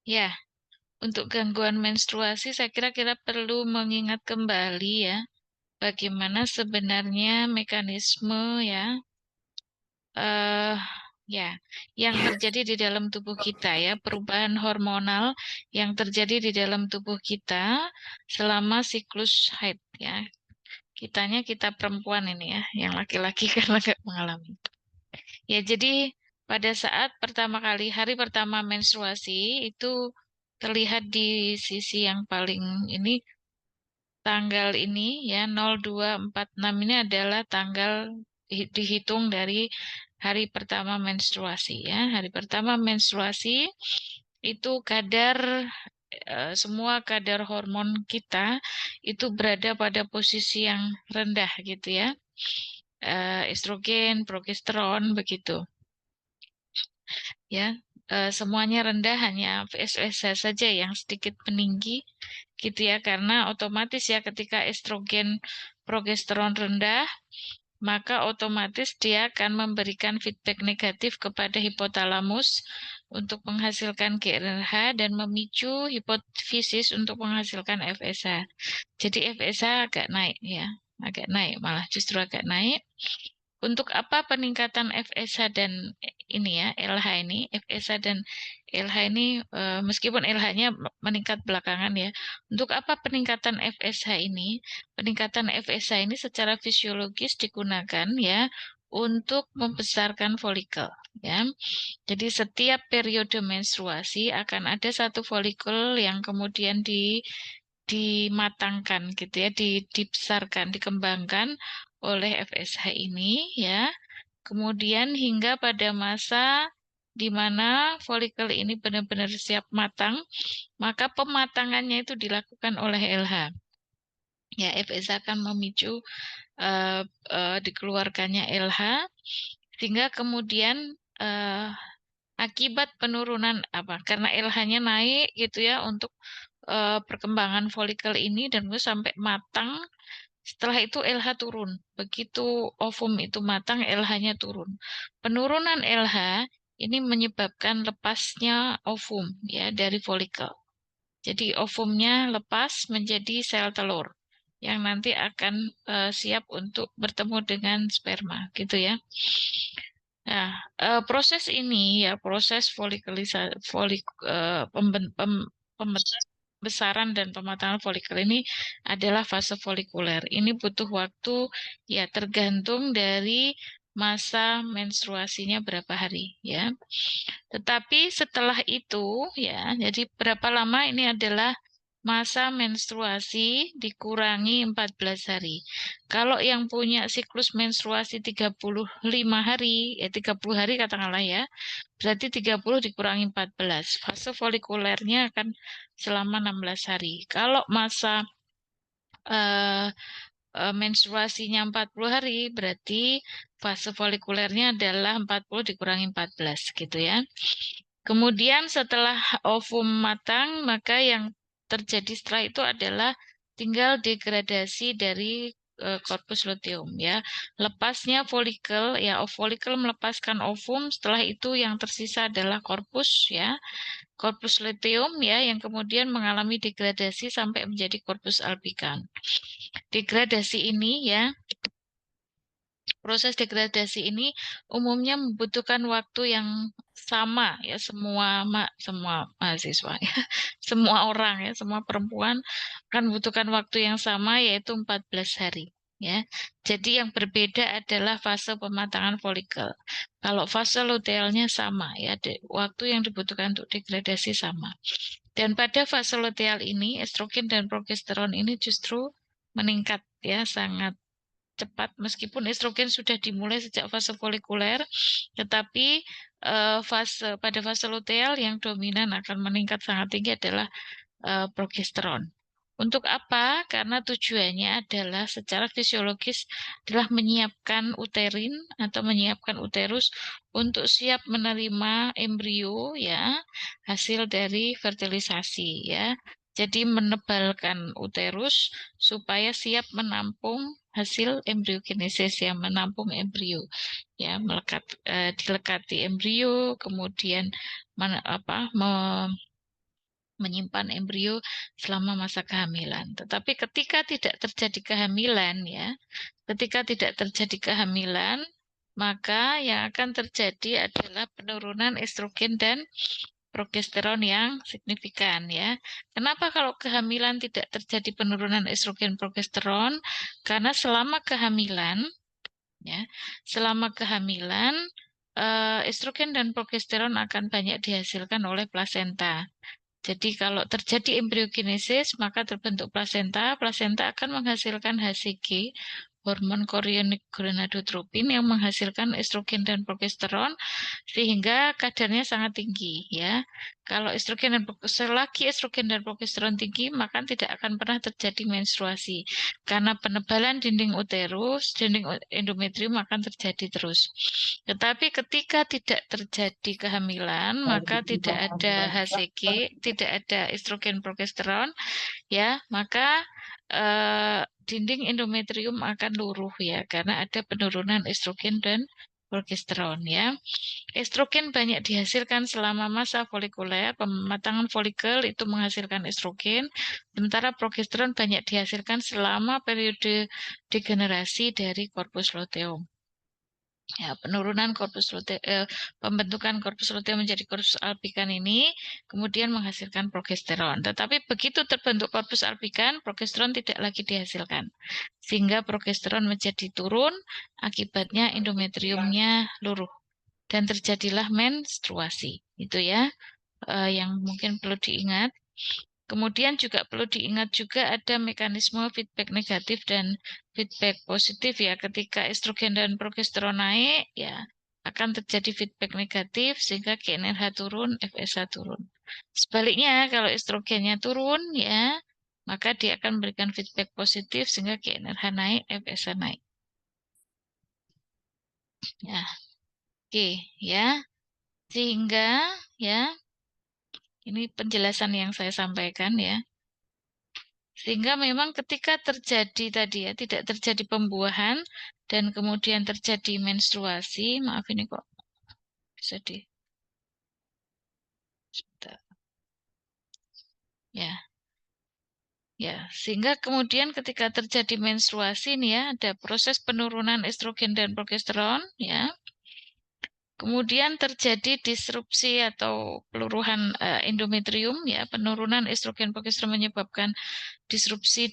Ya, untuk gangguan menstruasi saya kira kita perlu mengingat kembali ya, bagaimana sebenarnya mekanisme ya, eh ya, yang terjadi di dalam tubuh kita ya, perubahan hormonal yang terjadi di dalam tubuh kita selama siklus haid ya. Kita perempuan ini ya, yang laki-laki karena nggak mengalami. Ya, jadi pada saat pertama kali hari pertama menstruasi itu terlihat di sisi yang paling ini tanggal ini ya 0246 ini adalah tanggal dihitung dari hari pertama menstruasi ya. Hari pertama menstruasi itu semua kadar hormon kita itu berada pada posisi yang rendah gitu ya. Estrogen, progesteron begitu ya. Semuanya rendah, hanya FSH saja yang sedikit meninggi gitu ya, karena otomatis ya ketika estrogen progesteron rendah maka otomatis dia akan memberikan feedback negatif kepada hipotalamus untuk menghasilkan GRH dan memicu hipofisis untuk menghasilkan FSH. Jadi FSH agak naik ya, agak naik, malah justru agak naik. Untuk apa peningkatan FSH dan ini ya LH ini, FSH dan LH ini meskipun LH-nya meningkat belakangan ya. Untuk apa peningkatan FSH ini? Peningkatan FSH ini secara fisiologis digunakan ya untuk membesarkan folikel ya. Jadi setiap periode menstruasi akan ada satu folikel yang kemudian dimatangkan gitu ya, dibesarkan, dikembangkan oleh FSH ini ya. Kemudian hingga pada masa di mana folikel ini benar-benar siap matang, maka pematangannya itu dilakukan oleh LH. Ya, FSH akan memicu eh, dikeluarkannya LH sehingga kemudian eh, akibat penurunan apa? Karena LH-nya naik gitu ya untuk perkembangan folikel ini dan itu sampai matang. Setelah itu LH turun. Begitu ovum itu matang, LH-nya turun. Penurunan LH ini menyebabkan lepasnya ovum ya dari folikel. Jadi ovumnya lepas menjadi sel telur yang nanti akan siap untuk bertemu dengan sperma gitu ya. Nah, proses ini ya proses pembesaran dan pematangan folikel ini adalah fase folikuler. Ini butuh waktu ya tergantung dari masa menstruasinya berapa hari ya. Tetapi setelah itu ya, jadi berapa lama ini adalah masa menstruasi dikurangi 14 hari. Kalau yang punya siklus menstruasi 35 hari, ya 30 hari katakanlah ya, berarti 30 dikurangi 14. Fase folikulernya akan selama 16 hari. Kalau masa eh, menstruasinya 40 hari, berarti fase folikulernya adalah 40 dikurangi 14 gitu ya. Kemudian setelah ovum matang, maka yang terjadi setelah itu adalah tinggal degradasi dari korpus luteum ya. Lepasnya folikel ya, folikel melepaskan ovum, setelah itu yang tersisa adalah korpus ya. Korpus luteum ya yang kemudian mengalami degradasi sampai menjadi korpus albikan. Degradasi ini ya, proses degradasi ini umumnya membutuhkan waktu yang sama ya semua mahasiswa ya, semua orang ya, semua perempuan akan membutuhkan waktu yang sama yaitu 14 hari ya. Jadi yang berbeda adalah fase pematangan folikel. Kalau fase lutealnya sama ya, waktu yang dibutuhkan untuk degradasi sama. Dan pada fase luteal ini estrogen dan progesteron ini justru meningkat ya sangat cepat meskipun estrogen sudah dimulai sejak fase folikuler, tetapi pada fase luteal yang dominan akan meningkat sangat tinggi adalah progesteron. Untuk apa? Karena tujuannya adalah secara fisiologis adalah menyiapkan uterin atau menyiapkan uterus untuk siap menerima embrio ya, hasil dari fertilisasi ya. Jadi menebalkan uterus supaya siap menampung hasil embriogenesis yang menampung embrio ya, dilekati embrio kemudian menyimpan embrio selama masa kehamilan. Tetapi ketika tidak terjadi kehamilan, ya, ketika tidak terjadi kehamilan, maka yang akan terjadi adalah penurunan estrogen dan progesteron yang signifikan, ya. Kenapa kalau kehamilan tidak terjadi penurunan estrogen progesteron? Karena selama kehamilan, ya, selama kehamilan estrogen dan progesteron akan banyak dihasilkan oleh plasenta. Jadi kalau terjadi embriogenesis, maka terbentuk plasenta. Plasenta akan menghasilkan HCG, hormon chorionic gonadotropin yang menghasilkan estrogen dan progesteron, sehingga kadarnya sangat tinggi, ya. Kalau selagi estrogen dan progesteron tinggi, maka tidak akan pernah terjadi menstruasi karena penebalan dinding uterus, dinding endometrium akan terjadi terus. Tetapi ketika tidak terjadi kehamilan, maka tidak ada HCG, tidak ada estrogen progesteron, ya, maka dinding endometrium akan luruh, ya, karena ada penurunan estrogen dan progesteron, ya. Estrogen banyak dihasilkan selama masa folikuler, pematangan folikel itu menghasilkan estrogen, sementara progesteron banyak dihasilkan selama periode degenerasi dari korpus luteum. Ya, penurunan pembentukan korpus luteum menjadi korpus albikan ini kemudian menghasilkan progesteron. Tetapi begitu terbentuk korpus albikan, progesteron tidak lagi dihasilkan. Sehingga progesteron menjadi turun, akibatnya endometriumnya luruh. Dan terjadilah menstruasi. Itu ya, yang mungkin perlu diingat. Kemudian juga perlu diingat juga ada mekanisme feedback negatif dan feedback positif, ya. Ketika estrogen dan progesteron naik, ya, akan terjadi feedback negatif sehingga GnRH turun, FSH turun. Sebaliknya kalau estrogennya turun, ya, maka dia akan memberikan feedback positif sehingga GnRH naik, FSH naik. Ya, oke, ya. Sehingga, ya, ini penjelasan yang saya sampaikan, ya. Sehingga memang ketika terjadi tadi, ya, tidak terjadi pembuahan dan kemudian terjadi menstruasi, maaf ini kok bisa di sebentar. Ya. Ya, sehingga kemudian ketika terjadi menstruasi nih, ya, ada proses penurunan estrogen dan progesteron, ya. Kemudian terjadi disrupsi atau peluruhan endometrium, ya, penurunan estrogen progesteron menyebabkan disrupsi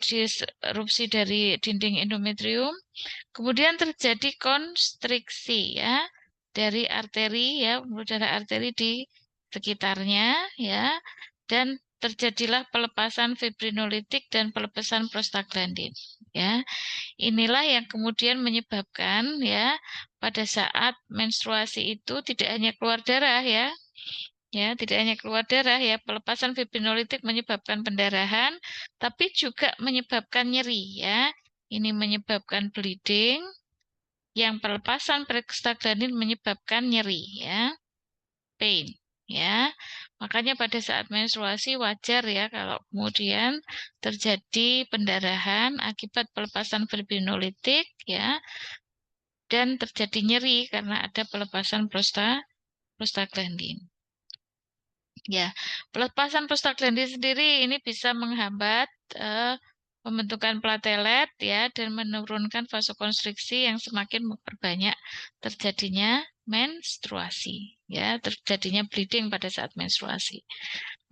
dari dinding endometrium. Kemudian terjadi konstriksi, ya, dari arteri, ya, pembuluh darah arteri di sekitarnya, ya, dan terjadilah pelepasan fibrinolitik dan pelepasan prostaglandin, ya. Inilah yang kemudian menyebabkan, ya, pada saat menstruasi itu tidak hanya keluar darah, ya. Ya, tidak hanya keluar darah, ya, pelepasan fibrinolitik menyebabkan pendarahan, tapi juga menyebabkan nyeri, ya. Ini menyebabkan bleeding, yang pelepasan prostaglandin menyebabkan nyeri, ya, pain, ya. Makanya pada saat menstruasi wajar, ya, kalau kemudian terjadi pendarahan akibat pelepasan fibrinolitik, ya, dan terjadi nyeri karena ada pelepasan prostaglandin. Ya, pelepasan prostaglandin sendiri ini bisa menghambat pembentukan platelet, ya, dan menurunkan vasokonstriksi yang semakin memperbanyak terjadinya menstruasi, ya, terjadinya bleeding pada saat menstruasi.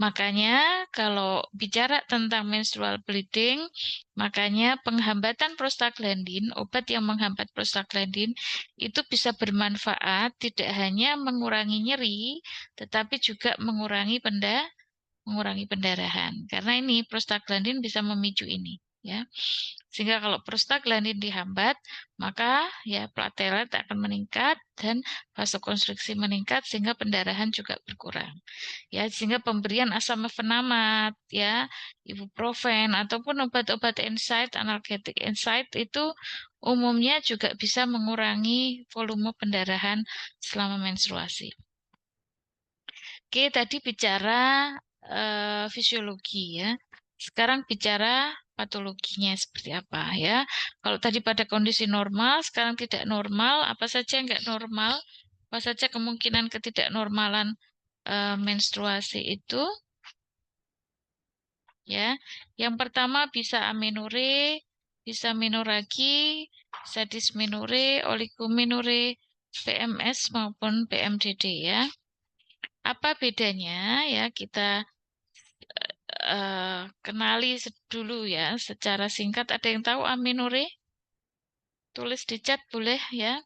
Makanya kalau bicara tentang menstrual bleeding, makanya penghambatan prostaglandin, obat yang menghambat prostaglandin itu bisa bermanfaat tidak hanya mengurangi nyeri, tetapi juga mengurangi pendarahan. Karena ini prostaglandin bisa memicu ini, ya. Sehingga kalau prostaglandin dihambat, maka, ya, platelet akan meningkat dan vasokonstriksi meningkat sehingga pendarahan juga berkurang. Ya, sehingga pemberian asam mefenamat, ya, ibuprofen ataupun obat-obat NSAID, analgetik NSAID itu umumnya juga bisa mengurangi volume pendarahan selama menstruasi. Oke, tadi bicara fisiologi, ya. Sekarang bicara patologinya seperti apa, ya. Kalau tadi pada kondisi normal, sekarang tidak normal, apa saja yang nggak normal, apa saja kemungkinan ketidaknormalan menstruasi itu. ya. Yang pertama bisa amenore, bisa menorragi, bisa dysmenorrhea, oligomenorrhea, PMS maupun PMDD ya. Apa bedanya ya kita kenali dulu ya secara singkat. Ada yang tahu amenore? Tulis di chat boleh ya.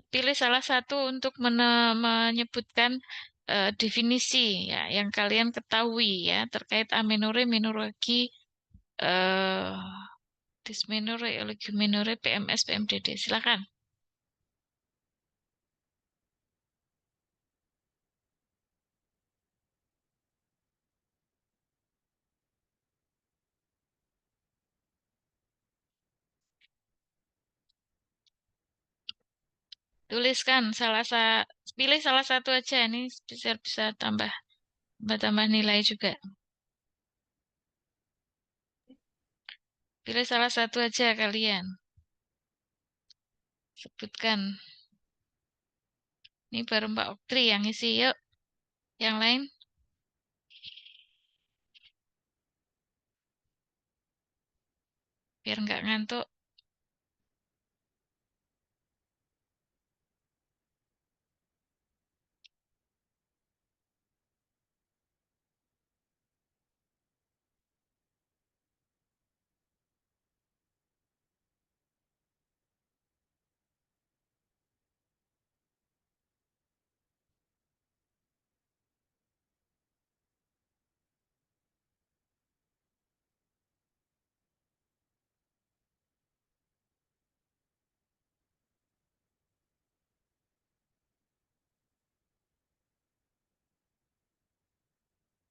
Pilih salah satu untuk menyebutkan definisi ya yang kalian ketahui ya terkait amenore, menorragi, eh dysmenorrhea, oligomenorrhea, PMS, PMDD. Silakan. Tuliskan pilih salah satu aja ini bisa bisa tambah nilai juga. Pilih salah satu aja kalian. Sebutkan. Ini baru Mbak Oktri yang isi. Yuk, yang lain. Biar nggak ngantuk.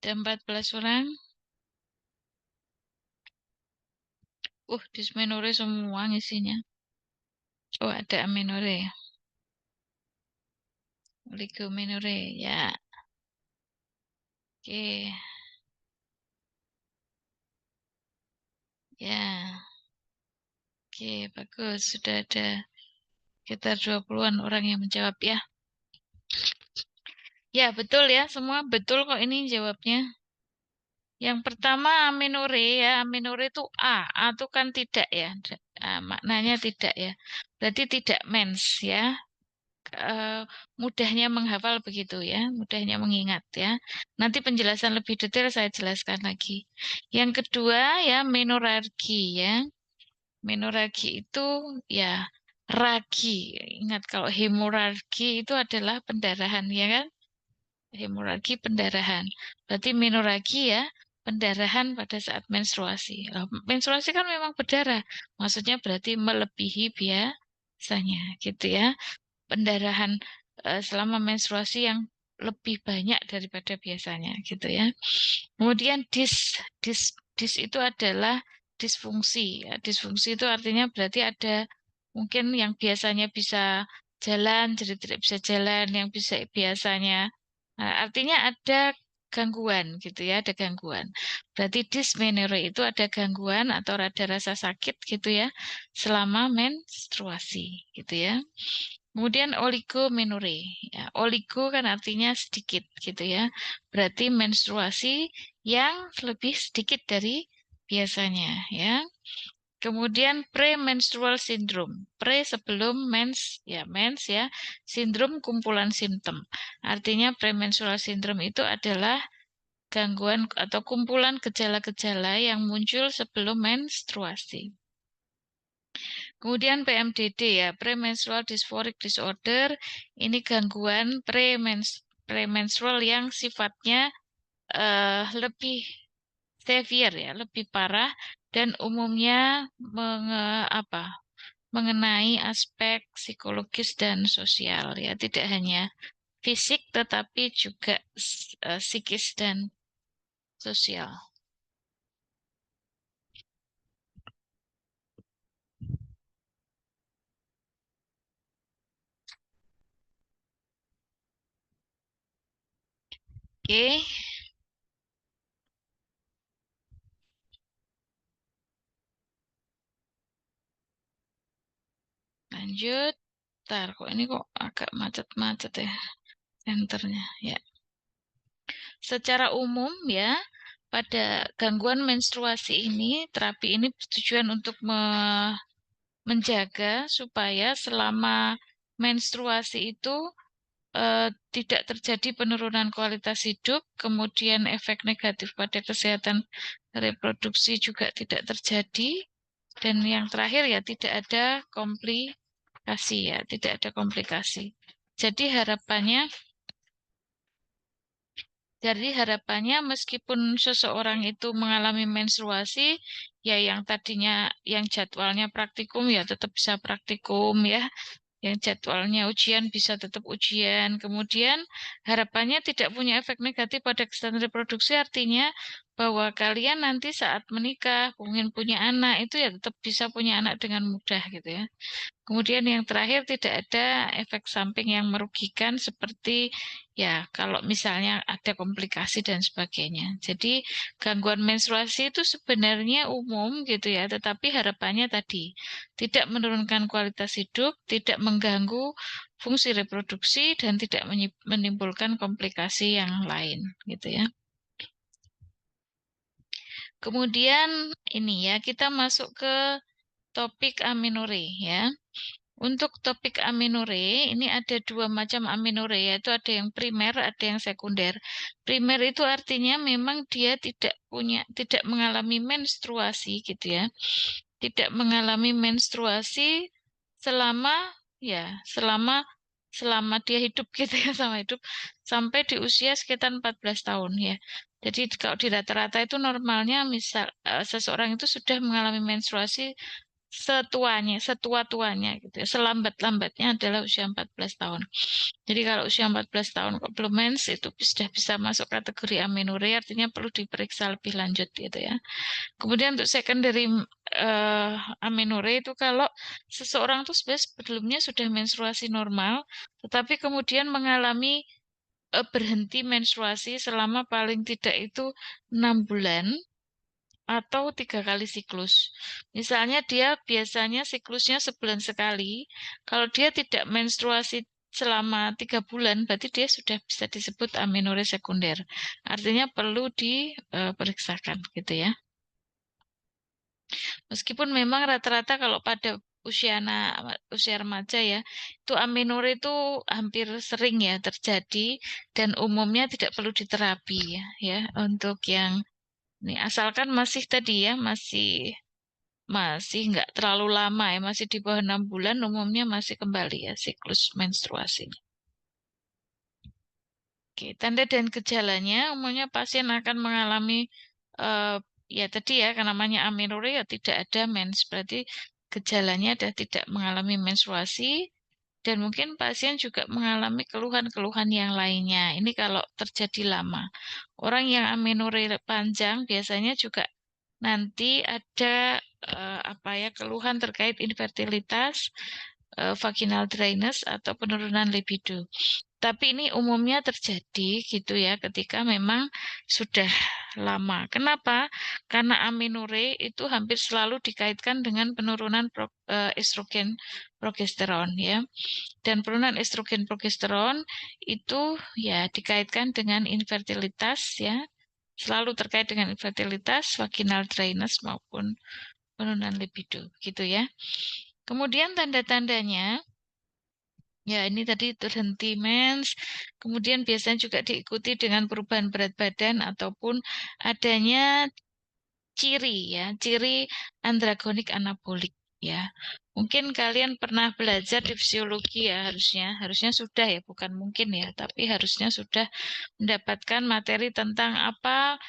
Ada 14 orang. Dysmenorrhea semua ngisinya. Oh, ada amenorrhea. Oligomenorrhea. Ya, oke. Ya, oke. Bagus. Sudah ada sekitar 20-an orang yang menjawab ya. Ya, betul ya. Semua betul kok ini jawabnya. Yang pertama amenore ya. Amenore itu A. A itu kan tidak ya. Maknanya tidak ya. Berarti tidak mens ya. Mudahnya menghafal begitu ya. Mudahnya mengingat ya. Nanti penjelasan lebih detail saya jelaskan lagi. Yang kedua ya menorargi ya. Menoragi itu ya ragi. Ingat kalau hemoragi itu adalah pendarahan ya kan? Hemoragi pendarahan. Berarti menoragi ya pendarahan pada saat menstruasi. Menstruasi kan memang berdarah. Maksudnya berarti melebihi biasanya gitu ya. Pendarahan selama menstruasi yang lebih banyak daripada biasanya gitu ya. Kemudian dis itu adalah disfungsi. Ya, disfungsi itu artinya berarti ada mungkin yang biasanya bisa jalan jadi tidak bisa jalan, yang bisa biasanya. Nah, artinya ada gangguan gitu ya, ada gangguan. Berarti dysmenorrhea itu ada gangguan atau ada rasa sakit gitu ya selama menstruasi gitu ya. Kemudian oligomenorrhea. Ya, oligo kan artinya sedikit gitu ya. Berarti menstruasi yang lebih sedikit dari biasanya ya. Kemudian premenstrual syndrome. Pre sebelum mens ya mens ya. Sindrom kumpulan simptom. Artinya premenstrual syndrome itu adalah gangguan atau kumpulan gejala-gejala yang muncul sebelum menstruasi. Kemudian PMDD ya, premenstrual dysphoric disorder, ini gangguan premenstrual yang sifatnya lebih severe ya, lebih parah dan umumnya mengenai aspek psikologis dan sosial ya, tidak hanya fisik tetapi juga psikis dan sosial. Oke, lanjut. Ntar kok ini kok agak macet-macet ya enternya ya. Secara umum ya, pada gangguan menstruasi ini, terapi ini bertujuan untuk menjaga supaya selama menstruasi itu tidak terjadi penurunan kualitas hidup, kemudian efek negatif pada kesehatan reproduksi juga tidak terjadi, dan yang terakhir ya tidak ada komplikasi ya, tidak ada komplikasi. Jadi harapannya meskipun seseorang itu mengalami menstruasi, ya yang tadinya yang jadwalnya praktikum ya tetap bisa praktikum ya, yang jadwalnya ujian bisa tetap ujian. Kemudian harapannya tidak punya efek negatif pada kesehatan reproduksi, artinya bahwa kalian nanti saat menikah, ingin punya anak, itu ya tetap bisa punya anak dengan mudah gitu ya. Kemudian yang terakhir tidak ada efek samping yang merugikan seperti ya kalau misalnya ada komplikasi dan sebagainya. Jadi gangguan menstruasi itu sebenarnya umum gitu ya, tetapi harapannya tadi tidak menurunkan kualitas hidup, tidak mengganggu fungsi reproduksi dan tidak menimbulkan komplikasi yang lain gitu ya. Kemudian ini ya kita masuk ke topik amenorrhea ya. Untuk topik amenorrhea, ini ada dua macam amenorrhea, yaitu ada yang primer, ada yang sekunder. Primer itu artinya memang dia tidak mengalami menstruasi gitu ya. Tidak mengalami menstruasi selama selama dia hidup gitu ya, sama hidup sampai di usia sekitar 14 tahun ya. Jadi kalau di rata-rata itu normalnya misal seseorang itu sudah mengalami menstruasi setua-tuanya gitu ya. Selambat-lambatnya adalah usia 14 tahun. Jadi kalau usia 14 tahun kok belum mens itu sudah bisa masuk kategori amenorrhea, artinya perlu diperiksa lebih lanjut gitu ya. Kemudian untuk secondary eh, amenorrhea itu kalau seseorang tuh sebenarnya sebelumnya sudah menstruasi normal, tetapi kemudian mengalami berhenti menstruasi selama paling tidak itu 6 bulan atau 3 kali siklus. Misalnya dia biasanya siklusnya sebulan sekali. Kalau dia tidak menstruasi selama 3 bulan, berarti dia sudah bisa disebut amenorrhea sekunder. Artinya perlu diperiksakan gitu ya. Meskipun memang rata-rata kalau pada usia remaja ya, itu amenorrhea itu hampir sering ya terjadi dan umumnya tidak perlu diterapi ya untuk yang ini asalkan masih tadi ya masih nggak terlalu lama ya, masih di bawah 6 bulan, umumnya masih kembali ya siklus menstruasi. Oke, tanda dan gejalanya umumnya pasien akan mengalami eh, ya tadi ya, karena namanya amenorrhea ya tidak ada mens, berarti gejalanya adalah tidak mengalami menstruasi dan mungkin pasien juga mengalami keluhan-keluhan yang lainnya. Ini kalau terjadi lama. Orang yang amenorrhea panjang biasanya juga nanti ada apa ya keluhan terkait infertilitas, vaginal dryness atau penurunan libido. Tapi ini umumnya terjadi gitu ya ketika memang sudah lama. Kenapa? Karena amenorrhea itu hampir selalu dikaitkan dengan penurunan estrogen progesteron ya. Dan penurunan estrogen progesteron itu ya dikaitkan dengan infertilitas ya. Selalu terkait dengan infertilitas, vaginal dryness maupun penurunan libido gitu ya. Kemudian tanda-tandanya ya, ini tadi terhenti mens, kemudian biasanya juga diikuti dengan perubahan berat badan ataupun adanya ciri ya, ciri andragonik anabolik ya. Mungkin kalian pernah belajar di fisiologi ya, harusnya sudah ya, bukan mungkin ya, tapi harusnya sudah mendapatkan materi tentang apa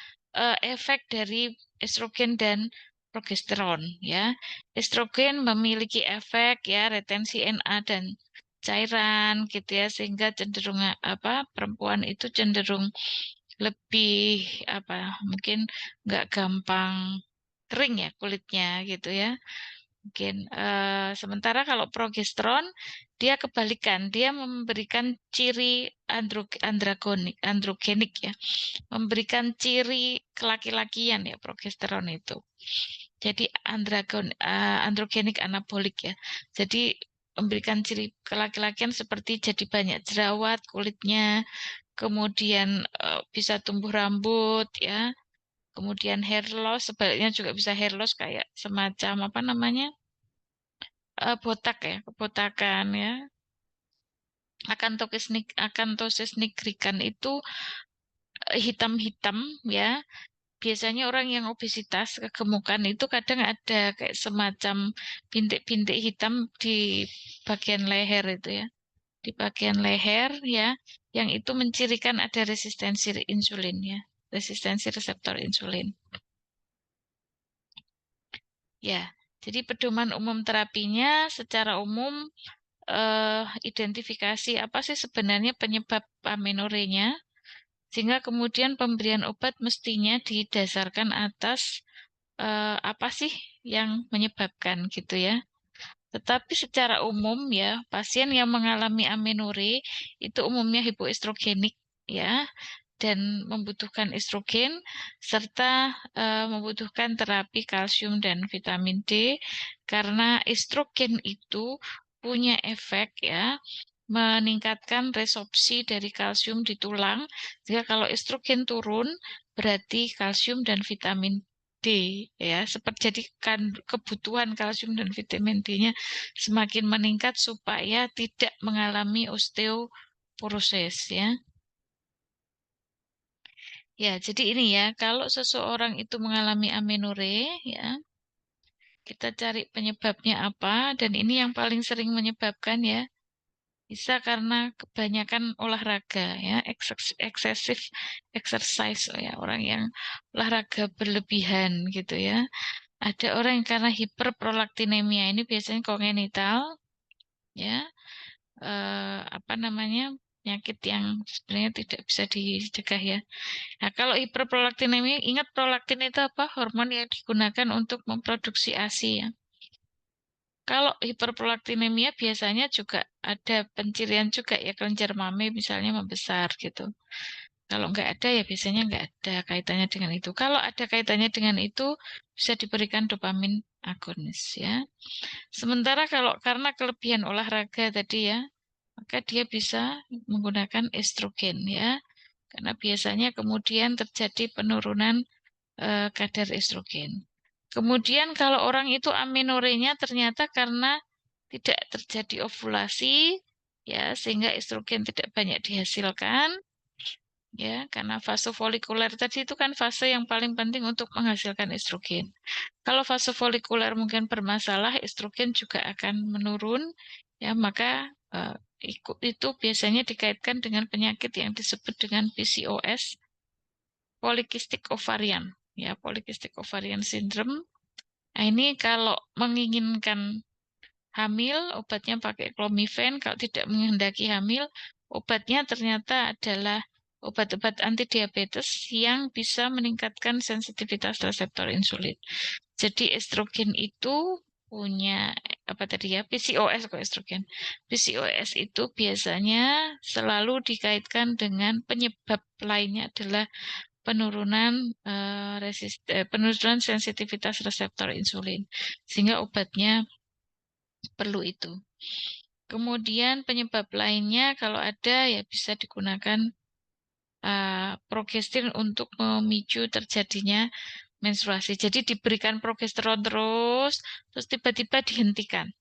efek dari estrogen dan progesteron ya. Estrogen memiliki efek ya retensi Na dan cairan gitu ya sehingga cenderung apa perempuan itu cenderung lebih apa mungkin nggak gampang kering ya kulitnya gitu ya mungkin sementara kalau progesteron dia kebalikan dia memberikan ciri androgenik ya memberikan ciri kelaki-lakian ya progesteron itu jadi androgenik anabolik ya jadi memberikan ciri kelaki-lakian seperti jadi banyak jerawat kulitnya kemudian bisa tumbuh rambut ya kemudian hair loss, sebaliknya juga bisa hair loss kayak semacam apa namanya, botak ya, kebotakan ya. Akantosis nigricans itu hitam-hitam ya. Biasanya orang yang obesitas, kegemukan itu kadang ada kayak semacam bintik-bintik hitam di bagian leher itu ya. Di bagian leher ya, yang itu mencirikan ada resistensi insulin ya. Resistensi reseptor insulin. Ya, jadi pedoman umum terapinya secara umum identifikasi apa sih sebenarnya penyebab amenorenya, sehingga kemudian pemberian obat mestinya didasarkan atas apa sih yang menyebabkan gitu ya. Tetapi secara umum ya, pasien yang mengalami amenore itu umumnya hipoestrogenik ya, dan membutuhkan estrogen serta membutuhkan terapi kalsium dan vitamin D karena estrogen itu punya efek ya meningkatkan resorpsi dari kalsium di tulang. Jika kalau estrogen turun berarti kalsium dan vitamin D ya seperti jadi kan kebutuhan kalsium dan vitamin D-nya semakin meningkat supaya tidak mengalami osteoporosis ya. Ya, jadi ini ya, kalau seseorang itu mengalami amenore, ya, kita cari penyebabnya apa, dan ini yang paling sering menyebabkan ya, bisa karena kebanyakan olahraga ya, excessive exercise ya, orang yang olahraga berlebihan gitu ya. Ada orang yang karena hiperprolaktinemia, ini biasanya kongenital, ya, apa namanya, penyakit yang sebenarnya tidak bisa dicegah ya. Nah, kalau hiperprolaktinemia, ingat prolaktin itu apa? Hormon yang digunakan untuk memproduksi ASI ya. Kalau hiperprolaktinemia biasanya juga ada pencirian juga ya, kelenjar mame misalnya membesar gitu. Kalau nggak ada ya biasanya nggak ada kaitannya dengan itu. Kalau ada kaitannya dengan itu bisa diberikan dopamin agonis ya. Sementara kalau karena kelebihan olahraga tadi ya, maka dia bisa menggunakan estrogen ya. Karena biasanya kemudian terjadi penurunan kadar estrogen. Kemudian kalau orang itu amenorenya ternyata karena tidak terjadi ovulasi, ya sehingga estrogen tidak banyak dihasilkan, ya karena fase folikuler tadi itu kan fase yang paling penting untuk menghasilkan estrogen. Kalau fase folikuler mungkin bermasalah, estrogen juga akan menurun, ya maka itu biasanya dikaitkan dengan penyakit yang disebut dengan PCOS, polycystic ovarian, ya polycystic ovarian syndrome. Nah, ini kalau menginginkan hamil, obatnya pakai clomifen. Kalau tidak menghendaki hamil, obatnya ternyata adalah obat-obat antidiabetes yang bisa meningkatkan sensitivitas reseptor insulin. Jadi estrogen itu punya apa tadi ya, PCOS kok estrogen. PCOS itu biasanya selalu dikaitkan dengan penyebab lainnya adalah penurunan penurunan sensitivitas reseptor insulin, sehingga obatnya perlu itu. Kemudian penyebab lainnya kalau ada ya bisa digunakan progestin untuk memicu terjadinya menstruasi. Jadi diberikan progesteron terus tiba-tiba dihentikan.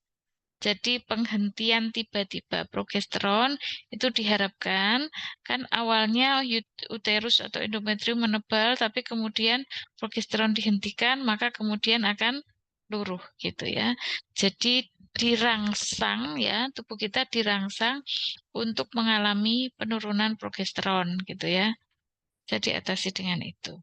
Jadi penghentian tiba-tiba progesteron itu diharapkan kan awalnya uterus atau endometrium menebal, tapi kemudian progesteron dihentikan, maka kemudian akan luruh gitu ya. Jadi dirangsang ya, tubuh kita dirangsang untuk mengalami penurunan progesteron gitu ya. Jadi atasi dengan itu.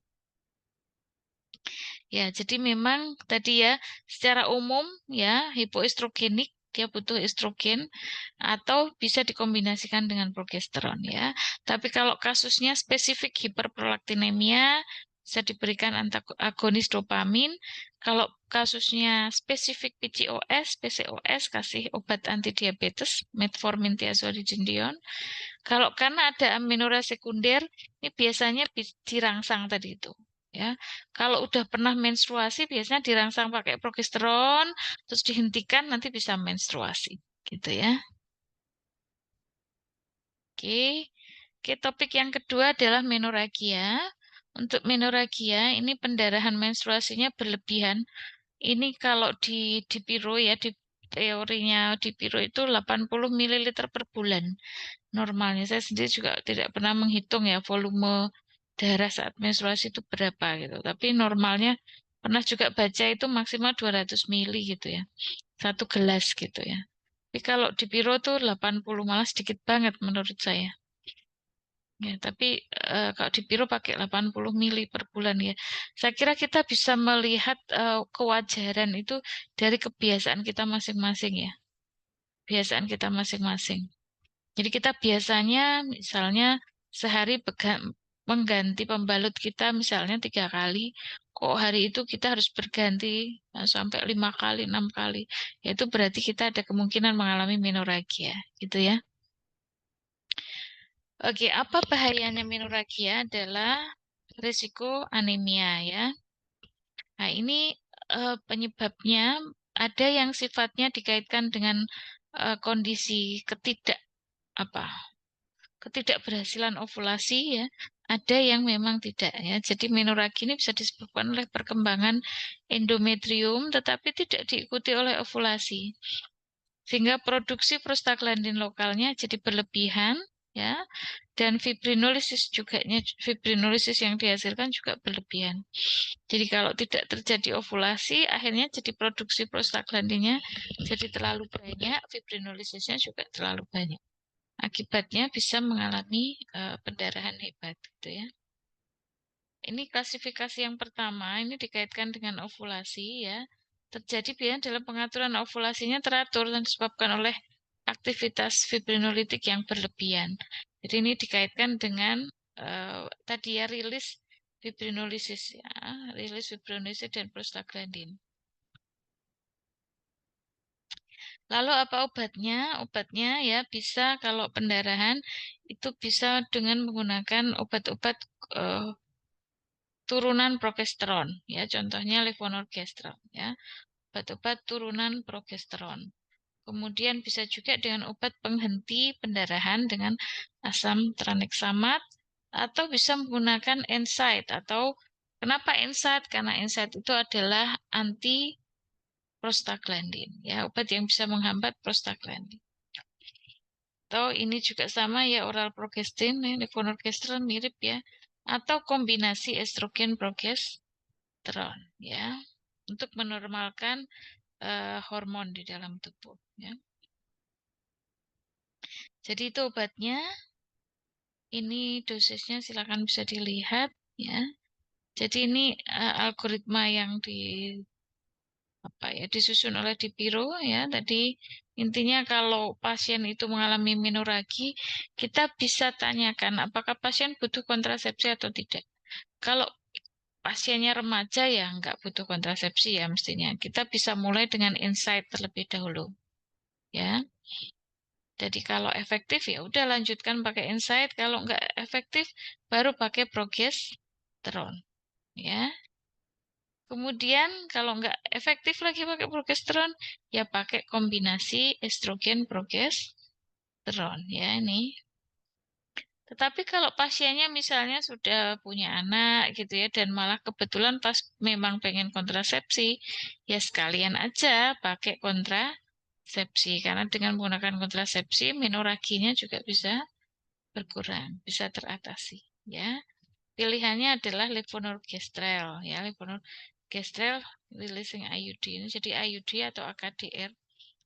Ya, jadi memang tadi ya secara umum ya hipoestrogenik dia butuh estrogen atau bisa dikombinasikan dengan progesteron ya. Tapi kalau kasusnya spesifik hiperprolaktinemia bisa diberikan antagonis dopamin. Kalau kasusnya spesifik PCOS kasih obat antidiabetes metformin thiazolidinedion. Kalau karena ada amenorrhea sekunder, ini biasanya dirangsang tadi itu. Ya, kalau udah pernah menstruasi biasanya dirangsang pakai progesteron, terus dihentikan nanti bisa menstruasi, gitu ya. Oke, oke topik yang kedua adalah menorrhagia. Untuk menorrhagia, ini pendarahan menstruasinya berlebihan. Ini kalau di Piro ya, di teorinya di Piro itu 80 ml per bulan. Normalnya saya sendiri juga tidak pernah menghitung ya volume darah saat menstruasi itu berapa gitu. Tapi normalnya pernah juga baca itu maksimal 200 mili gitu ya. Satu gelas gitu ya. Tapi kalau di Piro tuh 80 malah sedikit banget menurut saya. Ya, tapi kalau di Piro pakai 80 mili per bulan ya. Saya kira kita bisa melihat kewajaran itu dari kebiasaan kita masing-masing ya. Kebiasaan kita masing-masing. Jadi kita biasanya misalnya sehari mengganti pembalut kita misalnya 3 kali. Kok hari itu kita harus berganti sampai 5 kali, 6 kali. Ya, itu berarti kita ada kemungkinan mengalami menorrhagia, gitu ya. Oke, apa bahayanya menorrhagia adalah risiko anemia ya. Nah, ini penyebabnya ada yang sifatnya dikaitkan dengan kondisi apa ketidakberhasilan ovulasi ya. Ada yang memang tidak ya. Jadi menorrhagia ini bisa disebabkan oleh perkembangan endometrium tetapi tidak diikuti oleh ovulasi. Sehingga produksi prostaglandin lokalnya jadi berlebihan ya. Dan fibrinolisis yang dihasilkan juga berlebihan. Jadi kalau tidak terjadi ovulasi, akhirnya jadi produksi prostaglandinnya jadi terlalu banyak, fibrinolisisnya juga terlalu banyak. Akibatnya bisa mengalami pendarahan hebat gitu ya. Ini klasifikasi yang pertama, ini dikaitkan dengan ovulasi ya. Terjadi biasanya dalam pengaturan ovulasinya teratur dan disebabkan oleh aktivitas fibrinolitik yang berlebihan. Jadi ini dikaitkan dengan tadi ya rilis fibrinolisis ya, rilis fibrinolisis dan prostaglandin. Lalu apa obatnya? Obatnya ya bisa kalau pendarahan itu bisa dengan menggunakan obat-obat eh, turunan progesteron ya, contohnya levonorgestrel ya, obat-obat turunan progesteron. Kemudian bisa juga dengan obat penghenti pendarahan dengan asam tranexamat atau bisa menggunakan NSAID atau kenapa NSAID? Karena NSAID itu adalah anti prostaglandin ya, obat yang bisa menghambat prostaglandin. Atau ini juga sama ya oral progestin, ya, levonorgestrel mirip ya. Atau kombinasi estrogen progesteron ya untuk menormalkan hormon di dalam tubuh ya. Jadi itu obatnya. Ini dosisnya silakan bisa dilihat ya. Jadi ini algoritma yang disusun oleh Dipiro ya. Tadi intinya kalau pasien itu mengalami menorragi, kita bisa tanyakan apakah pasien butuh kontrasepsi atau tidak. Kalau pasiennya remaja ya nggak butuh kontrasepsi ya mestinya. Kita bisa mulai dengan insight terlebih dahulu ya. Jadi kalau efektif ya udah lanjutkan pakai insight. Kalau nggak efektif baru pakai progesteron ya. Kemudian kalau nggak efektif lagi pakai progesteron ya pakai kombinasi estrogen progesteron ya ini. Tetapi kalau pasiennya misalnya sudah punya anak gitu ya dan malah kebetulan pas memang pengen kontrasepsi ya sekalian aja pakai kontrasepsi karena dengan menggunakan kontrasepsi menorraginya juga bisa berkurang, bisa teratasi ya. Pilihannya adalah levonorgestrel ya, levonorgestrel releasing IUD. Ini jadi IUD atau AKDR,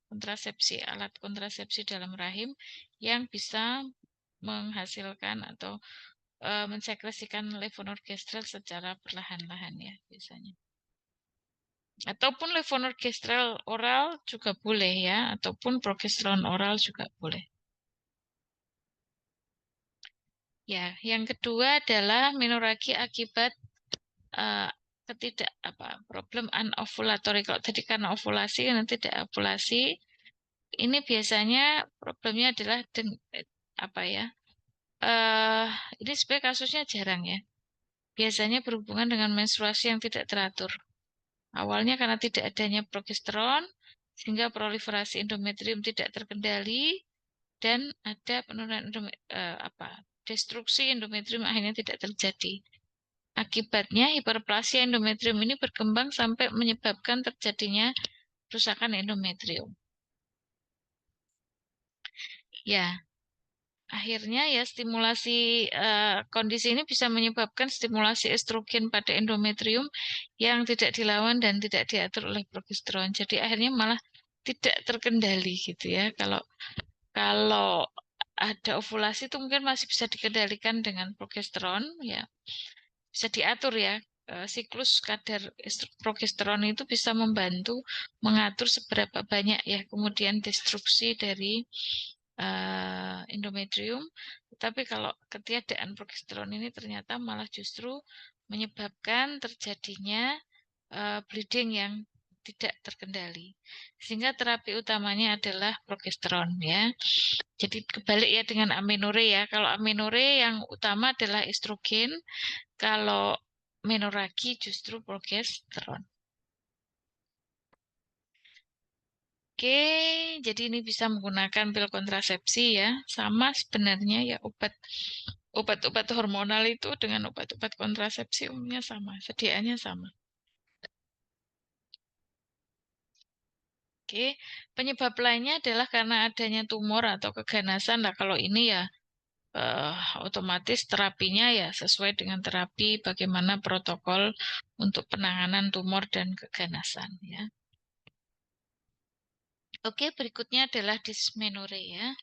kontrasepsi, alat kontrasepsi dalam rahim yang bisa menghasilkan atau mensekresikan levonorgestrel secara perlahan-lahan ya biasanya. Ataupun levonorgestrel oral juga boleh ya, ataupun progesteron oral juga boleh. Ya, yang kedua adalah menorragi akibat uh, problem anovulatory. Kalau tadi karena ovulasi nanti tidak ovulasi. Ini biasanya problemnya adalah apa ya? Uh, ini sebenarnya kasusnya jarang ya. Biasanya berhubungan dengan menstruasi yang tidak teratur. Awalnya karena tidak adanya progesteron, sehingga proliferasi endometrium tidak terkendali dan ada penurunan destruksi endometrium akhirnya tidak terjadi. Akibatnya hiperplasia endometrium ini berkembang sampai menyebabkan terjadinya kerusakan endometrium. Ya, akhirnya ya stimulasi kondisi ini bisa menyebabkan stimulasi estrogen pada endometrium yang tidak dilawan dan tidak diatur oleh progesteron. Jadi akhirnya malah tidak terkendali gitu ya. Kalau kalau ada ovulasi itu mungkin masih bisa dikendalikan dengan progesteron ya. Bisa diatur ya. Siklus kadar progesteron itu bisa membantu mengatur seberapa banyak ya kemudian destruksi dari endometrium. Tapi kalau ketiadaan progesteron ini ternyata malah justru menyebabkan terjadinya bleeding yang tidak terkendali. Sehingga terapi utamanya adalah progesteron ya. Jadi kebalik ya dengan amenore ya. Kalau amenore yang utama adalah estrogen, kalau menoragi justru progesteron. Oke, jadi ini bisa menggunakan pil kontrasepsi ya. Sama sebenarnya ya obat-obat hormonal itu dengan obat-obat kontrasepsi umumnya sama, sediaannya sama. Oke, penyebab lainnya adalah karena adanya tumor atau keganasan. Nah, kalau ini ya eh, otomatis terapinya ya sesuai dengan terapi bagaimana protokol untuk penanganan tumor dan keganasan ya. Oke, berikutnya adalah dysmenorrhea.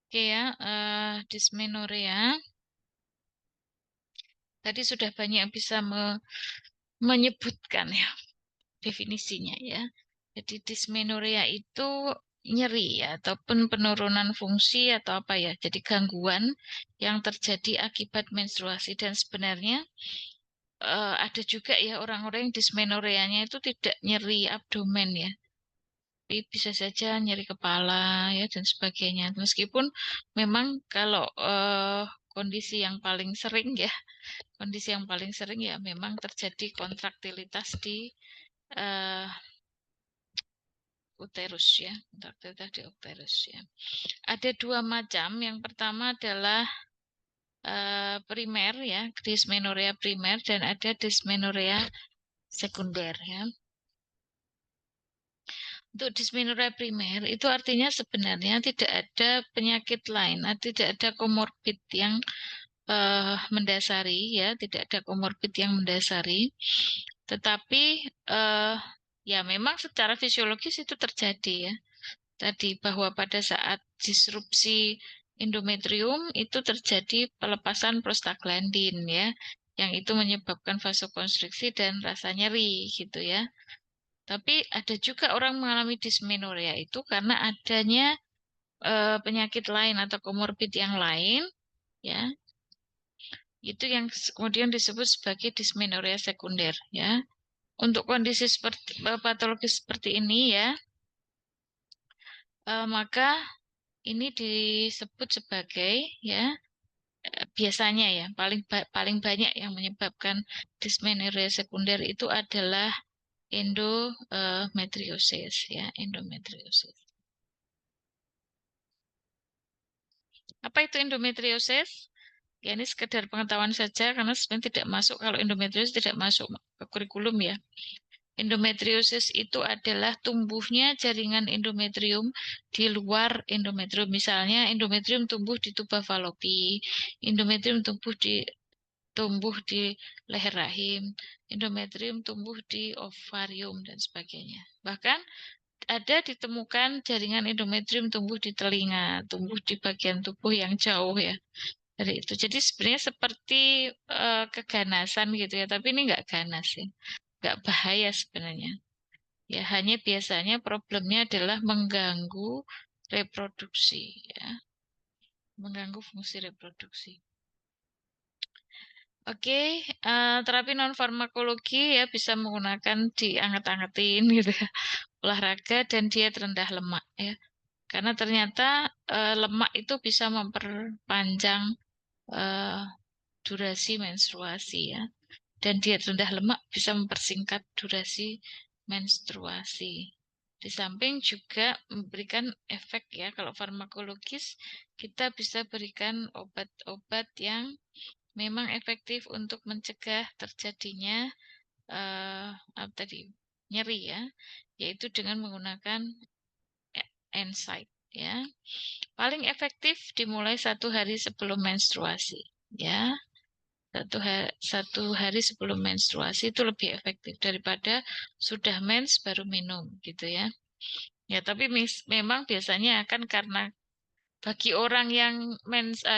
Oke ya, dysmenorrhea. Tadi sudah banyak yang bisa menyebutkan ya definisinya ya. Jadi dysmenorrhea itu nyeri ya, ataupun penurunan fungsi atau apa ya. Jadi gangguan yang terjadi akibat menstruasi dan sebenarnya ada juga ya orang-orang yang dysmenorrheanya itu tidak nyeri abdomen ya. Tapi bisa saja nyeri kepala ya dan sebagainya. Meskipun memang kalau kondisi yang paling sering ya, kondisi yang paling sering ya memang terjadi kontraktilitas di eh, uterus ya, kontraktilitas di uterus ya. Ada dua macam. Yang pertama adalah primer ya, dysmenorrhea primer dan ada dysmenorrhea sekunder ya. Untuk dysmenorrhea primer itu artinya sebenarnya tidak ada penyakit lain, tidak ada komorbid yang mendasari ya, tidak ada komorbid yang mendasari. Tetapi ya memang secara fisiologis itu terjadi ya. Tadi bahwa pada saat disrupsi endometrium itu terjadi pelepasan prostaglandin ya, yang itu menyebabkan vasokonstriksi dan rasa nyeri gitu ya. Tapi ada juga orang mengalami dysmenorrhea itu karena adanya penyakit lain atau komorbid yang lain ya. Itu yang kemudian disebut sebagai dysmenorrhea sekunder ya. Untuk kondisi seperti patologis seperti ini ya, maka ini disebut sebagai ya biasanya ya paling banyak yang menyebabkan dysmenorrhea sekunder itu adalah endometriosis ya, endometriosis. Apa itu endometriosis? Ya ini sekedar pengetahuan saja karena sebenarnya tidak masuk, kalau endometriosis tidak masuk ke kurikulum ya. Endometriosis itu adalah tumbuhnya jaringan endometrium di luar endometrium. Misalnya endometrium tumbuh di tuba falopi, endometrium tumbuh di leher rahim, endometrium tumbuh di ovarium dan sebagainya. Bahkan ada ditemukan jaringan endometrium tumbuh di telinga, tumbuh di bagian tubuh yang jauh ya dari itu. Jadi sebenarnya seperti keganasan gitu ya, tapi ini nggak ganas ya, nggak bahaya sebenarnya. Ya hanya biasanya problemnya adalah mengganggu reproduksi ya, mengganggu fungsi reproduksi. Oke, terapi non farmakologi ya bisa menggunakan dianget-angetin gitu ya, olahraga dan diet rendah lemak ya. Karena ternyata lemak itu bisa memperpanjang eh, durasi menstruasi ya. Dan diet rendah lemak bisa mempersingkat durasi menstruasi. Di samping juga memberikan efek ya, kalau farmakologis kita bisa berikan obat-obat yang memang efektif untuk mencegah terjadinya apa tadi nyeri ya, yaitu dengan menggunakan NSAID ya. Paling efektif dimulai 1 hari sebelum menstruasi ya. 1 hari sebelum menstruasi itu lebih efektif daripada sudah mens baru minum gitu ya. Ya tapi memang biasanya akan karena bagi orang yang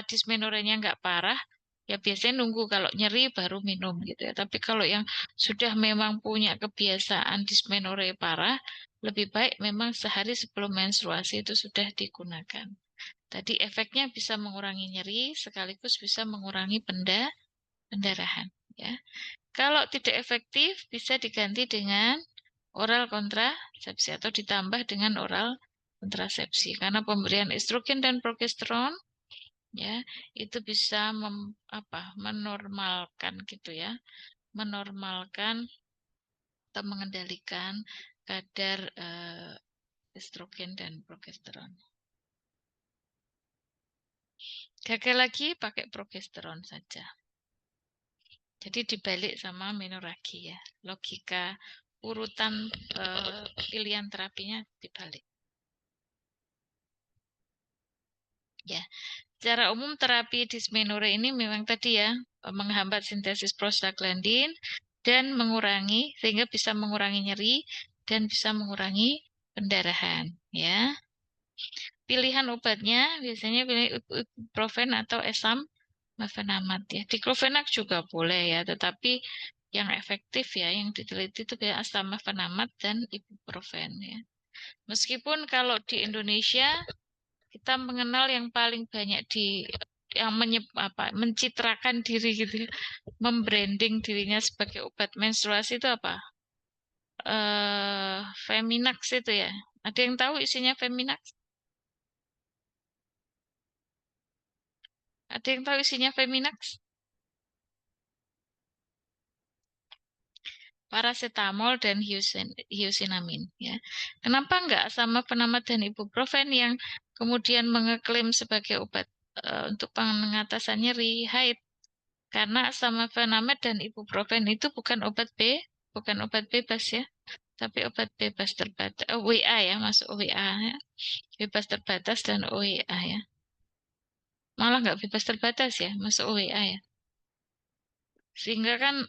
dismenorrhea nggak parah, ya biasanya nunggu kalau nyeri baru minum gitu ya. Tapi kalau yang sudah memang punya kebiasaan dismenorrhea parah, lebih baik memang sehari sebelum menstruasi itu sudah digunakan. Tadi efeknya bisa mengurangi nyeri, sekaligus bisa mengurangi pendarahan. Ya. Kalau tidak efektif, bisa diganti dengan oral kontrasepsi atau ditambah dengan oral kontrasepsi. Karena pemberian estrogen dan progesteron ya itu bisa menormalkan gitu ya, menormalkan atau mengendalikan kadar estrogen dan progesteron. Gagal lagi pakai progesteron saja. Jadi dibalik sama menoragi ya. Logika urutan pilihan terapinya dibalik. Ya, secara umum terapi dismenorrhea ini memang tadi ya menghambat sintesis prostaglandin dan mengurangi sehingga bisa mengurangi nyeri dan bisa mengurangi pendarahan ya. Pilihan obatnya biasanya pilih ibuprofen atau esam mefenamat ya. Diclofenac juga boleh ya, tetapi yang efektif ya, yang diteliti itu biasanya asam mefenamat dan ibuprofen ya. Meskipun kalau di Indonesia kita mengenal yang paling banyak yang mencitrakan diri gitu, ya, membranding dirinya sebagai obat menstruasi itu apa? Feminax itu ya. Ada yang tahu isinya Feminax? Ada yang tahu isinya Feminax? Paracetamol dan hiosinamin ya. Kenapa enggak sama penamat dan ibuprofen yang kemudian mengeklaim sebagai obat untuk pengatasan nyeri haid? Karena sama penamat dan ibuprofen itu bukan obat bebas ya, tapi obat bebas terbatas. WA ya, masuk WA ya. Bebas terbatas dan OWA ya. Malah nggak bebas terbatas ya, masuk OWA ya. Sehingga kan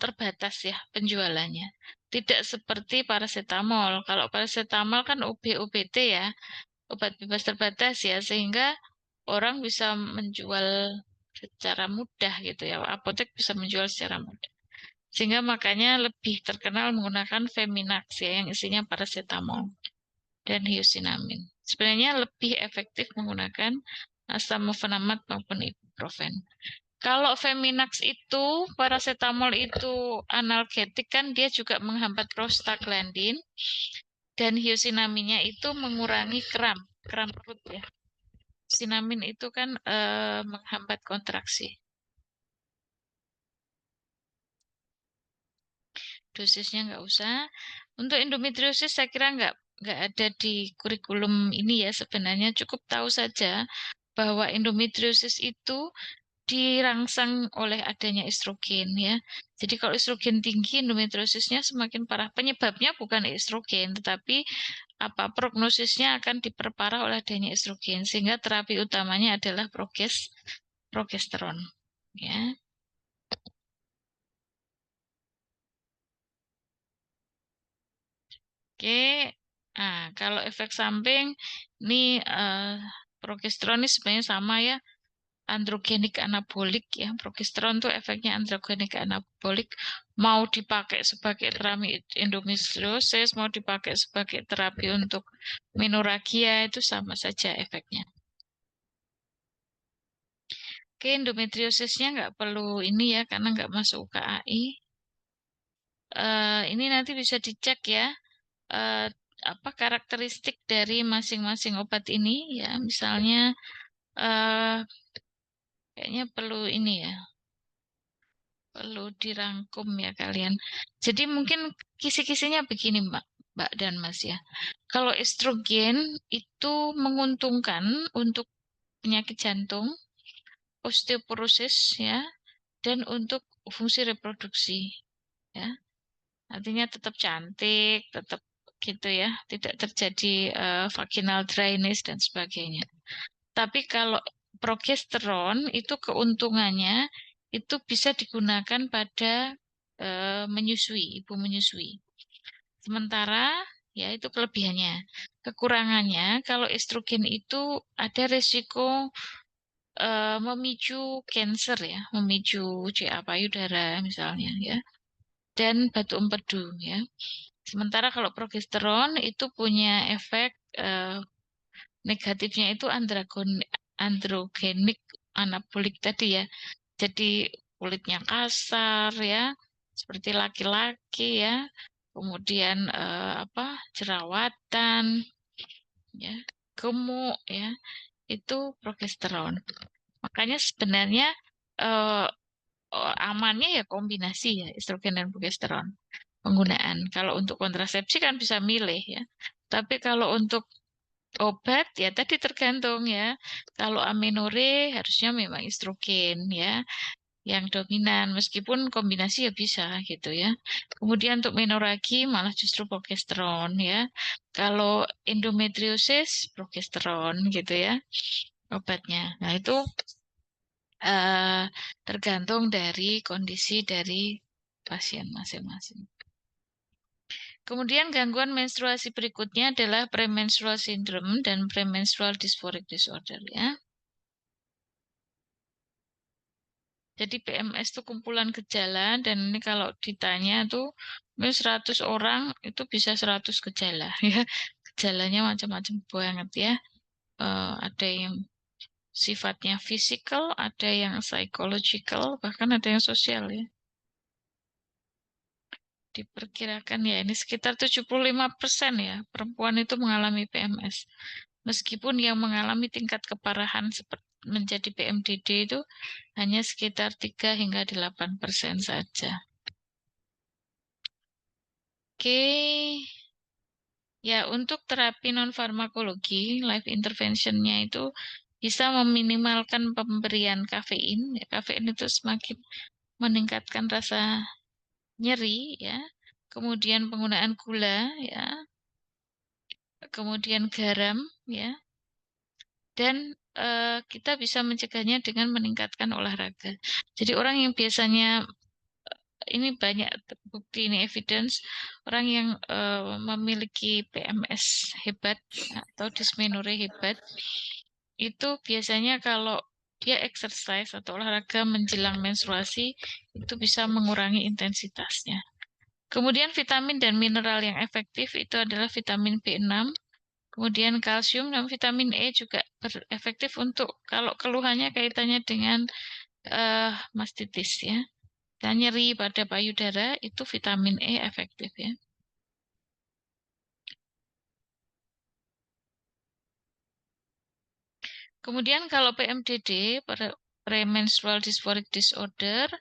terbatas ya penjualannya. Tidak seperti paracetamol. Kalau paracetamol kan OB-OBT ya, obat bebas terbatas ya, sehingga orang bisa menjual secara mudah gitu ya. Apotek bisa menjual secara mudah. Sehingga makanya lebih terkenal menggunakan Feminax ya, yang isinya paracetamol dan hiosinamin. Sebenarnya lebih efektif menggunakan asam mefenamat maupun ibuprofen. Kalau Feminax itu, paracetamol itu analgetik kan dia juga menghambat prostaglandin dan hiosinaminnya itu mengurangi kram perut ya. Sinamin itu kan menghambat kontraksi. Dosisnya nggak usah. Untuk endometriosis saya kira nggak ada di kurikulum ini ya sebenarnya cukup tahu saja bahwa endometriosis itu dirangsang oleh adanya estrogen ya. Jadi kalau estrogen tinggi, endometriosisnya semakin parah. Penyebabnya bukan estrogen, tetapi prognosisnya akan diperparah oleh adanya estrogen, sehingga terapi utamanya adalah progesteron. Ya, oke. Nah, kalau efek samping ini progesteron ini sebenarnya sama ya. Androgenik anabolik ya. Progesteron tuh efeknya androgenik anabolik. Mau dipakai sebagai terapi endometriosis, mau dipakai sebagai terapi untuk menorrhagia itu sama saja efeknya. Oke, endometriosisnya nggak perlu ini ya karena nggak masuk UKAI. Ini nanti bisa dicek ya. apa karakteristik dari masing-masing obat ini ya. Misalnya eh, kayaknya perlu ini ya, perlu dirangkum ya kalian. Jadi mungkin kisi-kisinya begini Mbak, Mbak dan Mas ya. Kalau estrogen itu menguntungkan untuk penyakit jantung, osteoporosis ya, dan untuk fungsi reproduksi ya. Artinya tetap cantik, tetap gitu ya, tidak terjadi vaginal dryness dan sebagainya. Tapi kalau progesteron itu keuntungannya itu bisa digunakan pada menyusui, ibu menyusui. Sementara ya itu kelebihannya. Kekurangannya kalau estrogen itu ada resiko memicu cancer ya, memicu CA payudara misalnya ya, dan batu empedu ya. Sementara kalau progesteron itu punya efek negatifnya itu androgenik anabolik tadi ya. Jadi kulitnya kasar ya, seperti laki-laki ya. Kemudian apa jerawatan ya, gemuk ya, itu progesteron. Makanya sebenarnya eh, amannya ya kombinasi ya estrogen dan progesteron penggunaan. Kalau untuk kontrasepsi kan bisa milih ya. Tapi kalau untuk obat ya tadi tergantung ya. Kalau amenore harusnya memang estrogen ya yang dominan meskipun kombinasi ya bisa gitu ya. Kemudian untuk menoragi malah justru progesteron ya. Kalau endometriosis progesteron gitu ya obatnya. Nah, itu eh, tergantung dari kondisi dari pasien masing-masing. Kemudian gangguan menstruasi berikutnya adalah premenstrual syndrome dan premenstrual dysphoric disorder ya. Jadi PMS itu kumpulan gejala dan ini kalau ditanya tuh mungkin 100 orang itu bisa 100 gejala ya. Gejalanya macam-macam banget ya. Ada yang sifatnya fisikal, ada yang psychological, bahkan ada yang sosial ya. Diperkirakan ya ini sekitar 75% ya perempuan itu mengalami PMS. Meskipun yang mengalami tingkat keparahan seperti menjadi PMDD itu hanya sekitar 3 hingga 8% saja. Oke, ya untuk terapi non-farmakologi, life interventionnya itu bisa meminimalkan pemberian kafein. Ya, kafein itu semakin meningkatkan rasa nyeri, ya. Kemudian penggunaan gula, ya. Kemudian garam, ya. Dan kita bisa mencegahnya dengan meningkatkan olahraga. Jadi orang yang biasanya ini banyak bukti ini evidence orang yang memiliki PMS hebat atau dysmenorrhea hebat itu biasanya kalau dia exercise atau olahraga menjelang menstruasi itu bisa mengurangi intensitasnya. Kemudian vitamin dan mineral yang efektif itu adalah vitamin B6, kemudian kalsium dan vitamin E juga efektif untuk kalau keluhannya kaitannya dengan mastitis ya. Dan nyeri pada payudara itu vitamin E efektif ya. Kemudian kalau PMDD, premenstrual dysphoric disorder,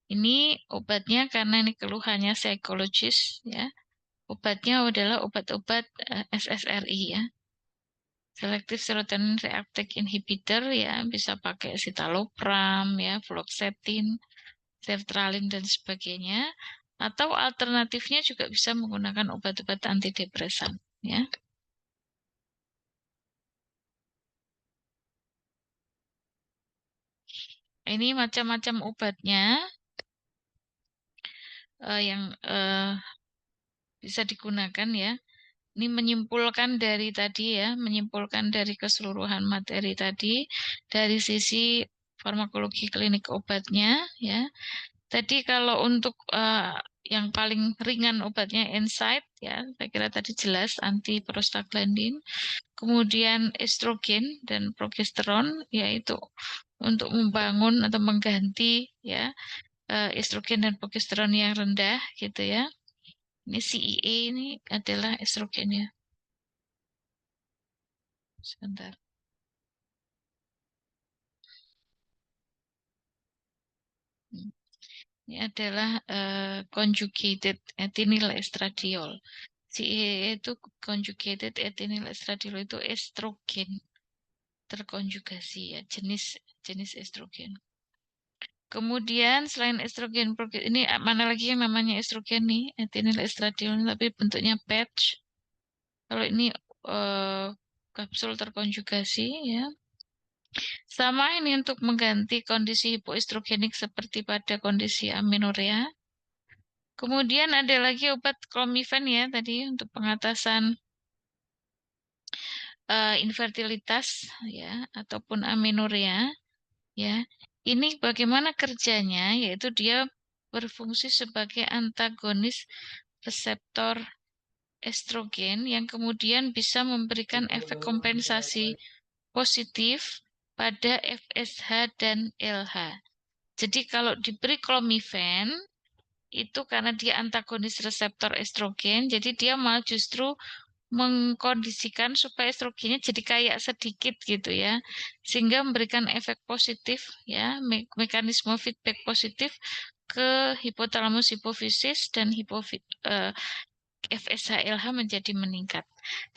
ini obatnya karena ini keluhannya psikologis ya. Obatnya adalah obat-obat SSRI ya. Selective serotonin reuptake inhibitor ya, bisa pakai citalopram ya, fluoxetine, sertralin dan sebagainya. Atau alternatifnya juga bisa menggunakan obat-obat antidepresan ya. Ini macam-macam obatnya yang bisa digunakan ya. Ini menyimpulkan dari tadi ya, menyimpulkan dari keseluruhan materi tadi, dari sisi farmakologi klinik obatnya ya. Tadi kalau untuk yang paling ringan obatnya NSAID ya, saya kira tadi jelas anti prostaglandin. Kemudian estrogen dan progesteron yaitu untuk membangun atau mengganti ya estrogen dan progesteron yang rendah gitu ya. Ini CEA ini adalah estrogen ya. Sebentar. Hmm. Ini adalah conjugated ethinyl estradiol. CEE itu conjugated ethinyl estradiol itu estrogen terkonjugasi ya, jenis jenis estrogen. Kemudian selain estrogen, ini mana lagi yang namanya estrogen nih, ethinyl estradiol tapi bentuknya patch. Kalau ini eh, kapsul terkonjugasi ya. Sama ini untuk mengganti kondisi hipoestrogenik seperti pada kondisi aminorea. Kemudian ada lagi obat clomifen ya tadi untuk pengatasan infertilitas ya ataupun aminorea ya. Ini bagaimana kerjanya? Yaitu dia berfungsi sebagai antagonis reseptor estrogen yang kemudian bisa memberikan efek kompensasi positif pada FSH dan LH. Jadi kalau diberi clomifen itu karena dia antagonis reseptor estrogen, jadi dia malah justru mengkondisikan supaya estrogennya jadi kayak sedikit gitu ya, sehingga memberikan efek positif ya, mekanisme feedback positif ke hipotalamus hipofisis dan FSH-LH menjadi meningkat.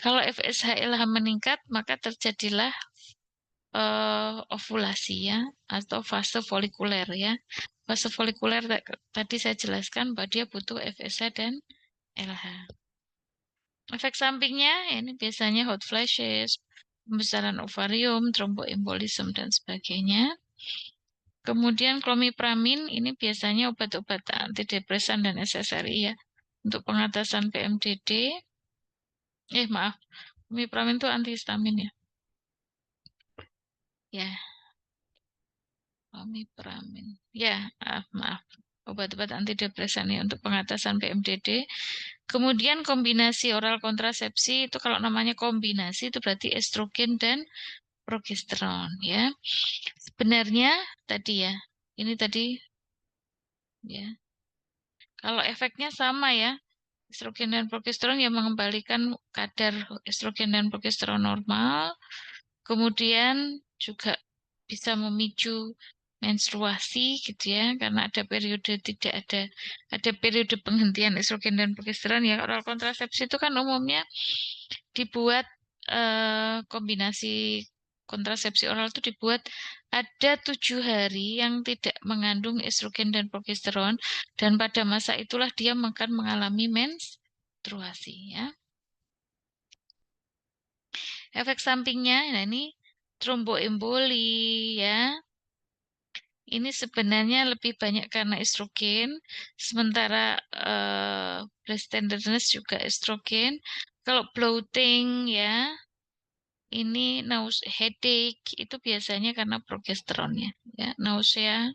Kalau FSH-LH meningkat, maka terjadilah ovulasi ya, atau fase folikuler ya. Fase folikuler tadi saya jelaskan bahwa dia butuh FSH dan LH. Efek sampingnya ini biasanya hot flashes, pembesaran ovarium, thromboembolism dan sebagainya. Kemudian klomipramin ini biasanya obat-obat antidepresan dan SSRI ya untuk pengatasan PMDD. Maaf, klomipramin itu antihistamin ya. Ya, klomipramin. Ya, maaf. Obat-obat antidepresan ya untuk pengatasan PMDD. Kemudian kombinasi oral kontrasepsi itu kalau namanya kombinasi itu berarti estrogen dan progesteron ya. Sebenarnya tadi ya, ini tadi ya. Kalau efeknya sama ya, estrogen dan progesteron yang mengembalikan kadar estrogen dan progesteron normal, kemudian juga bisa memicu menstruasi gitu ya, karena ada periode tidak ada periode penghentian estrogen dan progesteron ya. Oral kontrasepsi itu kan umumnya dibuat kombinasi kontrasepsi oral itu dibuat ada 7 hari yang tidak mengandung estrogen dan progesteron dan pada masa itulah dia akan mengalami menstruasi ya. Efek sampingnya, nah ini tromboemboli ya. Ini sebenarnya lebih banyak karena estrogen, sementara breast tenderness juga estrogen. Kalau bloating ya, ini headache itu biasanya karena progesteronnya, ya, nausea,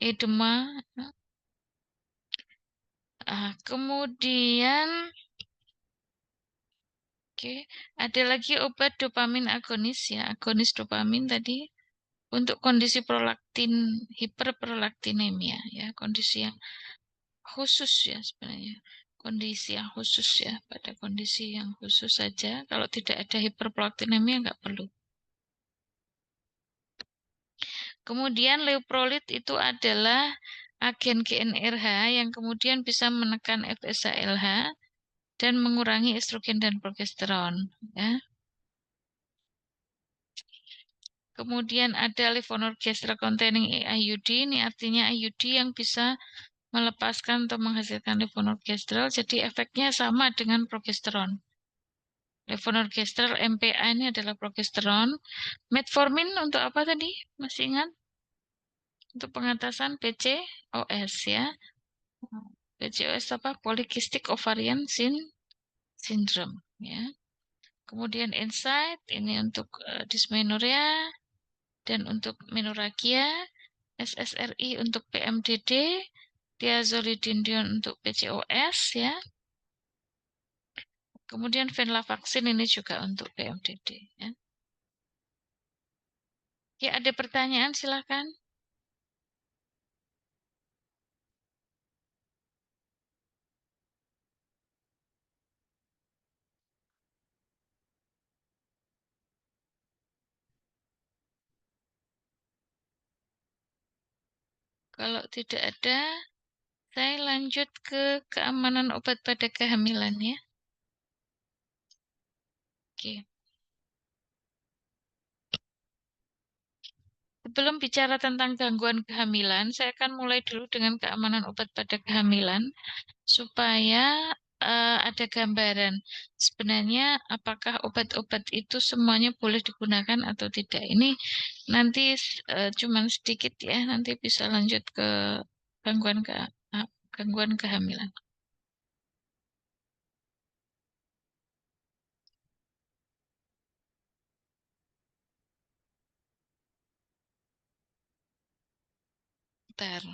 edema. Kemudian, oke, ada lagi obat dopamin agonis ya, agonis dopamin tadi untuk kondisi prolaktin, hiperprolaktinemia ya, kondisi yang khusus ya sebenarnya. Kondisi yang khusus ya, pada kondisi yang khusus saja. Kalau tidak ada hiperprolaktinemia nggak perlu. Kemudian leuprolit itu adalah agen GnRH yang kemudian bisa menekan FSH-LH dan mengurangi estrogen dan progesteron. Ya. Kemudian ada levonorgestrel containing IUD, ini artinya IUD yang bisa melepaskan atau menghasilkan levonorgestrel, jadi efeknya sama dengan progesteron. Levonorgestrel MPA ini adalah progesteron. Metformin untuk apa tadi? Masih ingat? Untuk pengatasan PCOS ya. PCOS apa? Polycystic Ovarian Syndrome ya. Kemudian Insight ini untuk dysmenorrhea dan untuk menorrhagia, SSRI untuk PMDD, thiazolidinedione untuk PCOS ya. Kemudian venlafaxine ini juga untuk PMDD ya. Ya, ada pertanyaan silakan. Kalau tidak ada, saya lanjut ke keamanan obat pada kehamilan ya. Oke. Sebelum bicara tentang gangguan kehamilan, saya akan mulai dulu dengan keamanan obat pada kehamilan supaya ada gambaran sebenarnya apakah obat-obat itu semuanya boleh digunakan atau tidak. Ini nanti cuman sedikit ya, nanti bisa lanjut ke gangguan ke gangguan kehamilan. Bentar.